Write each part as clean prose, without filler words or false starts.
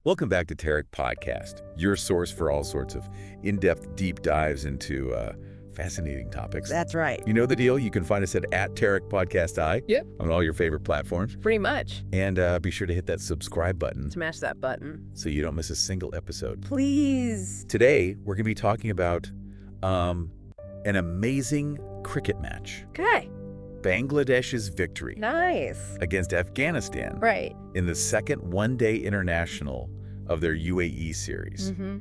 Welcome back to Tarek Podcast, your source for all sorts of in-depth deep dives into fascinating topics. That's right. You know the deal. You can find us at Tarek Podcast I. Yep. On all your favorite platforms. Pretty much. And be sure to hit that subscribe button Smash that button. so you don't miss a single episode. Please. Today, we're going to be talking about an amazing cricket match. Okay. Bangladesh's victory Nice. against Afghanistan Right. in the second one-day international of their UAE series. Mm-hmm.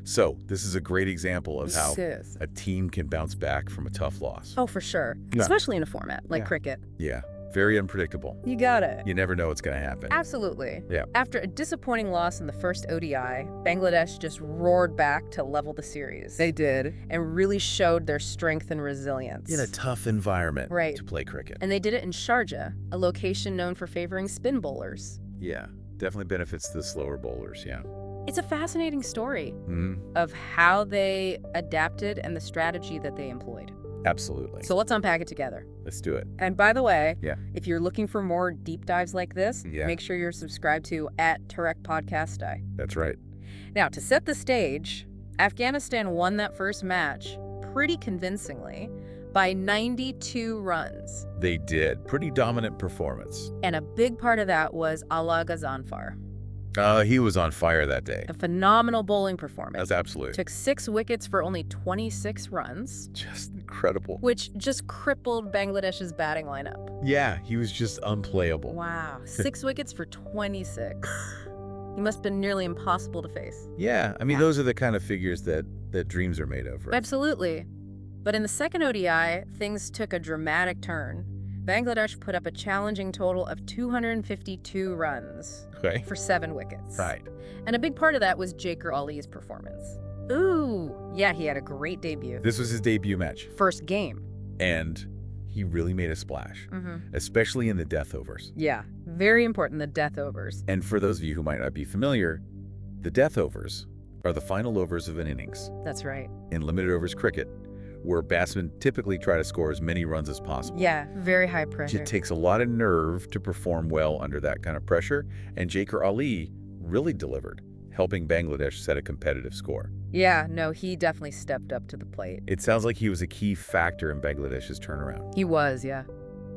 So this is a great example of how Sis. a team can bounce back from a tough loss. Oh, for sure. Yeah. Especially in a format like Yeah. cricket. Yeah, very unpredictable. You got it. You never know what's going to happen. Absolutely. Yeah. After a disappointing loss in the first ODI, Bangladesh just roared back to level the series. They did. And really showed their strength and resilience. In a tough environment Right. to play cricket. And they did it in Sharjah, a location known for favoring spin bowlers. Yeah, definitely benefits the slower bowlers, yeah. It's a fascinating story Mhm. of how they adapted and the strategy that they employed. Absolutely. So let's unpack it together. Let's do it. And by the way, Yeah. if you're looking for more deep dives like this, Yeah. make sure you're subscribed to @Tarek Podcast I. That's right. Now, to set the stage, Afghanistan won that first match pretty convincingly by 92 runs. They did. Pretty dominant performance. And a big part of that was Allah Ghazanfar. He was on fire that day. A phenomenal bowling performance. That's absolutely Took 6 wickets for only 26 runs, just incredible. which just crippled Bangladesh's batting lineup. Yeah, he was just unplayable. Wow, 6 wickets for 26. He must have been nearly impossible to face. Yeah, I mean, those are the kind of figures that dreams are made of, right? Absolutely. But in the second ODI, things took a dramatic turn. Bangladesh put up a challenging total of 252 runs Okay. for 7 wickets. Right. And a big part of that was Jaker Ali's performance. Ooh, yeah, he had a great debut. This was his debut match, First game. and he really made a splash, especially in the death overs. Yeah, very important, the death overs. And for those of you who might not be familiar, the death overs are the final overs of an innings That's right. in limited overs cricket, where batsmen typically try to score as many runs as possible. Yeah, very high pressure. It takes a lot of nerve to perform well under that kind of pressure, and Jaker Ali really delivered, helping Bangladesh set a competitive score. Yeah, no, he definitely stepped up to the plate. It sounds like he was a key factor in Bangladesh's turnaround. He was, yeah.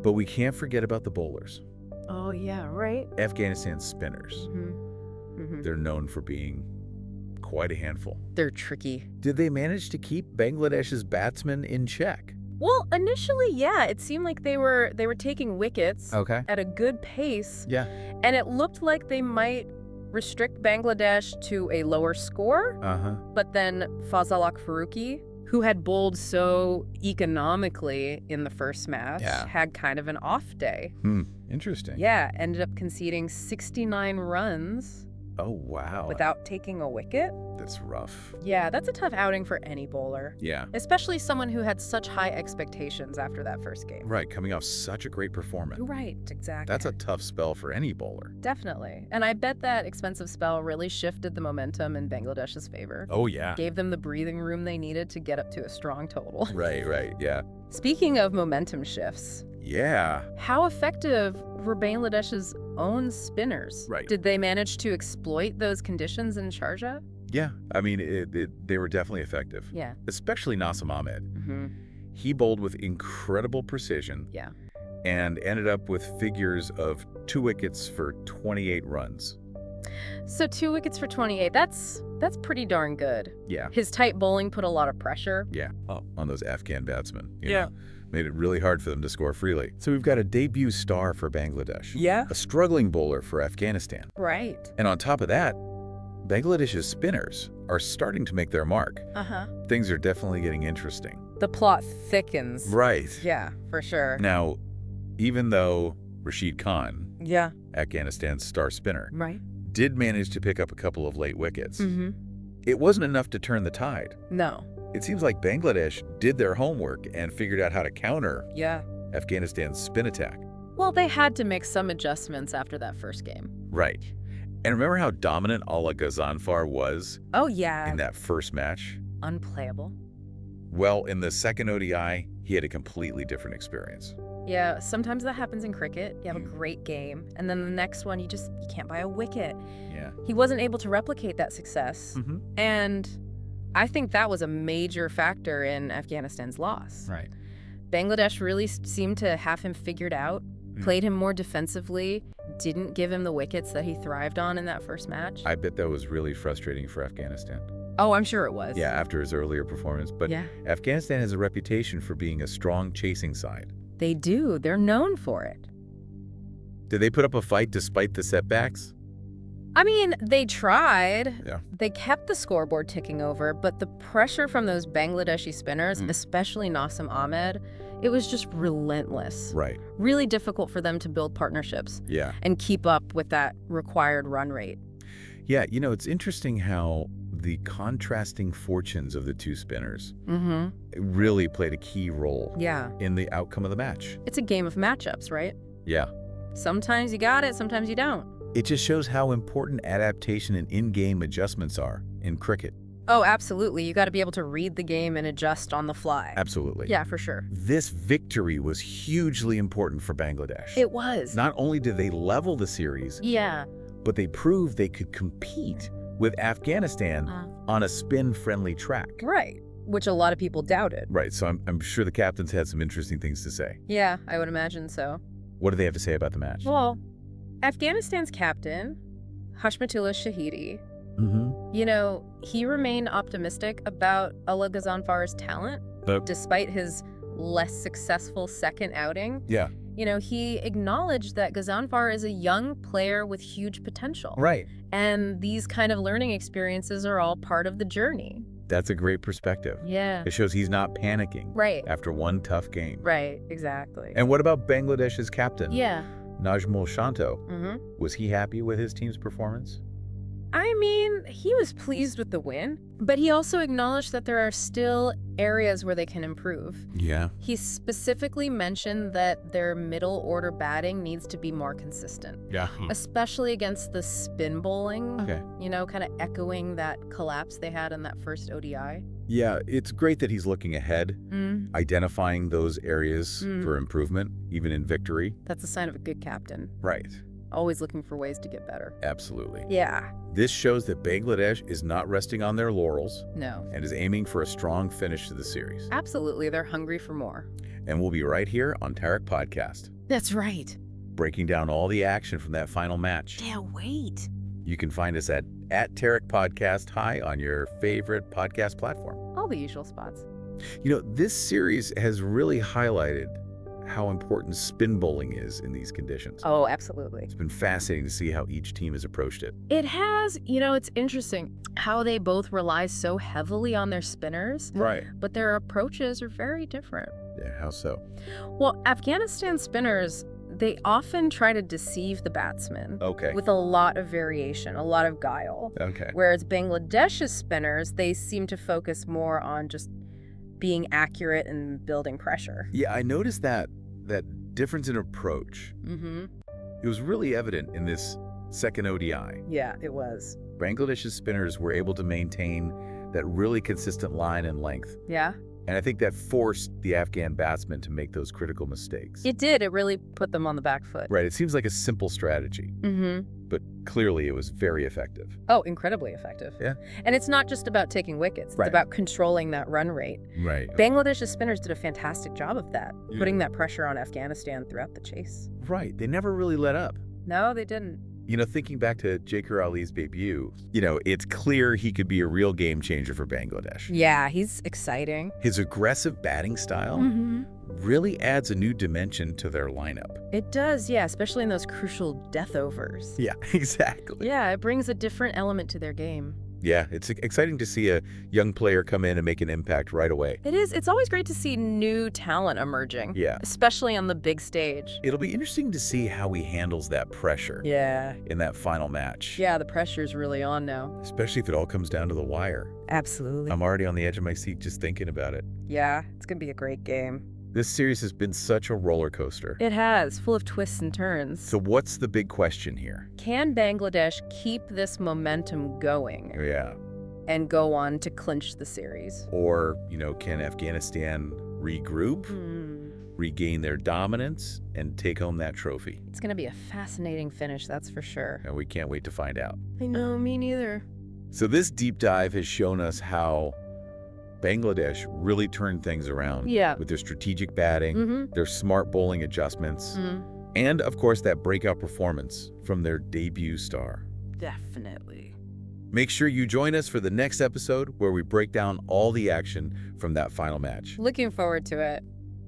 But we can't forget about the bowlers, Oh, yeah, right. Afghanistan's spinners. They're known for being quite a handful. They're tricky. Did they manage to keep Bangladesh's batsmen in check? Well, initially, yeah, it seemed like they were taking wickets Okay. at a good pace, Yeah. and it looked like they might restrict Bangladesh to a lower score. Uh-huh. But then Fazal Faruqi, who had bowled so economically in the first match, Yeah. had kind of an off day. Interesting. Yeah, ended up conceding 69 runs Oh, wow. without taking a wicket. That's rough. Yeah, that's a tough outing for any bowler, Yeah. especially someone who had such high expectations after that first game. Right, coming off such a great performance. Right, exactly. That's a tough spell for any bowler. Definitely. And I bet that expensive spell really shifted the momentum in Bangladesh's favor. Oh, yeah. Gave them the breathing room they needed to get up to a strong total. Right, yeah. Speaking of momentum shifts, Yeah. how effective were Bangladesh's own spinners? Right. Did they manage to exploit those conditions in Sharjah? Yeah. I mean, they were definitely effective. Yeah. Especially Nasim Ahmed. Mm-hmm. He bowled with incredible precision. Yeah. And ended up with figures of 2 wickets for 28 runs. So 2 wickets for 28, that's pretty darn good. Yeah. His tight bowling put a lot of pressure. Yeah. On those Afghan batsmen. you Yeah. know. Made it really hard for them to score freely. So we've got a debut star for Bangladesh. Yeah. A struggling bowler for Afghanistan. Right. And on top of that, Bangladesh's spinners are starting to make their mark. Uh-huh. Things are definitely getting interesting. The plot thickens. Right. Yeah, for sure. Now, even though Rashid Khan, Yeah. Afghanistan's star spinner, Right. did manage to pick up a couple of late wickets, Mm-hmm. it wasn't enough to turn the tide. No. It seems like Bangladesh did their homework and figured out how to counter Yeah. Afghanistan's spin attack. Well, they had to make some adjustments after that first game. Right. And remember how dominant Allah Ghazanfar was Oh, yeah. in that first match? Unplayable. Well, in the second ODI, he had a completely different experience. Yeah, sometimes that happens in cricket. You have a great game, and then the next one you can't buy a wicket. Yeah. He wasn't able to replicate that success. Mm-hmm. And I think that was a major factor in Afghanistan's loss. Right. Bangladesh really seemed to have him figured out, played him more defensively, didn't give him the wickets that he thrived on in that first match. I bet that was really frustrating for Afghanistan. Oh, I'm sure it was. Yeah, after his earlier performance. But Yeah. Afghanistan has a reputation for being a strong chasing side. They do. They're known for it. Did they put up a fight despite the setbacks? I mean, they tried. Yeah. They kept the scoreboard ticking over, but the pressure from those Bangladeshi spinners, especially Nasim Ahmed, it was just relentless. Right. Really difficult for them to build partnerships Yeah. and keep up with that required run rate. Yeah, it's interesting how the contrasting fortunes of the two spinners really played a key role Yeah. in the outcome of the match. It's a game of matchups, right? Yeah. Sometimes you got it, sometimes you don't. It just shows how important adaptation and in-game adjustments are in cricket. Oh, absolutely. You got to be able to read the game and adjust on the fly. Absolutely. Yeah, for sure. This victory was hugely important for Bangladesh. It was. Not only did they level the series, Yeah. but they proved they could compete with Afghanistan on a spin-friendly track. Right. Which a lot of people doubted. Right, so I'm sure the captains had some interesting things to say. Yeah, I would imagine so. What do they have to say about the match? Well, Afghanistan's captain, Hashmatullah Shahidi, he remained optimistic about Allah Ghazanfar's talent, despite his less successful second outing. Yeah. He acknowledged that Ghazanfar is a young player with huge potential. Right. And these kind of learning experiences are all part of the journey. That's a great perspective. Yeah. It shows he's not panicking Right. after one tough game. Right, exactly. And what about Bangladesh's captain? Yeah. Najmul Shanto. Mm-hmm. Was he happy with his team's performance? I mean, he was pleased with the win, but he also acknowledged that there are still areas where they can improve. Yeah. He specifically mentioned that their middle order batting needs to be more consistent, Yeah. especially against the spin bowling, Okay. kind of echoing that collapse they had in that first ODI. Yeah, it's great that he's looking ahead, identifying those areas for improvement, even in victory. That's a sign of a good captain. Right. Always looking for ways to get better. Absolutely. Yeah. This shows that Bangladesh is not resting on their laurels No. and is aiming for a strong finish to the series. Absolutely. They're hungry for more. And we'll be right here on Tarek Podcast, That's right. breaking down all the action from that final match. Can't wait. You can find us at Tarek Podcast High on your favorite podcast platform. All the usual spots. This series has really highlighted how important spin bowling is in these conditions. Oh, absolutely. It's been fascinating to see how each team has approached it. It has, it's interesting how they both rely so heavily on their spinners, Right. but their approaches are very different. Yeah, how so? Well, Afghanistan spinners, they often try to deceive the batsman Okay. with a lot of variation, a lot of guile. Okay. Whereas Bangladesh's spinners, they seem to focus more on just being accurate and building pressure. Yeah, I noticed that difference in approach. Mm-hmm. It was really evident in this second ODI. Yeah, it was. Bangladesh's spinners were able to maintain that really consistent line and length. Yeah. And I think that forced the Afghan batsmen to make those critical mistakes. It did. It really put them on the back foot. Right. It seems like a simple strategy, Mm-hmm. but clearly it was very effective. Oh, incredibly effective. Yeah. And it's not just about taking wickets. It's Right. about controlling that run rate. Right. Bangladesh's spinners did a fantastic job of that, Yeah. putting that pressure on Afghanistan throughout the chase. Right. They never really let up. No, they didn't. Thinking back to Jakar Ali's debut, it's clear he could be a real game changer for Bangladesh. Yeah, he's exciting. His aggressive batting style Mm-hmm. really adds a new dimension to their lineup. It does, yeah, especially in those crucial death overs. Yeah, exactly. Yeah, it brings a different element to their game. Yeah, it's exciting to see a young player come in and make an impact right away. It is. It's always great to see new talent emerging. Yeah. Especially on the big stage. It'll be interesting to see how he handles that pressure Yeah. in that final match. Yeah, the pressure's really on now. Especially if it all comes down to the wire. Absolutely. I'm already on the edge of my seat just thinking about it. Yeah, it's going to be a great game. This series has been such a roller coaster. It has, full of twists and turns. So what's the big question here? Can Bangladesh keep this momentum going Yeah. and go on to clinch the series? Or, can Afghanistan regroup? regain their dominance, and take home that trophy. It's going to be a fascinating finish, that's for sure. And we can't wait to find out. I know, me neither. So this deep dive has shown us how Bangladesh really turned things around with their strategic batting, their smart bowling adjustments, and, of course, that breakout performance from their debut star. Definitely. Make sure you join us for the next episode where we break down all the action from that final match. Looking forward to it.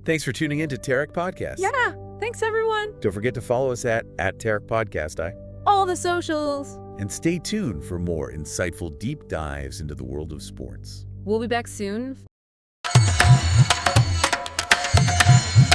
Thanks for tuning in to Tarek Podcast. Yeah, thanks everyone. Don't forget to follow us at Tarek Podcast. All the socials. And stay tuned for more insightful deep dives into the world of sports. We'll be back soon.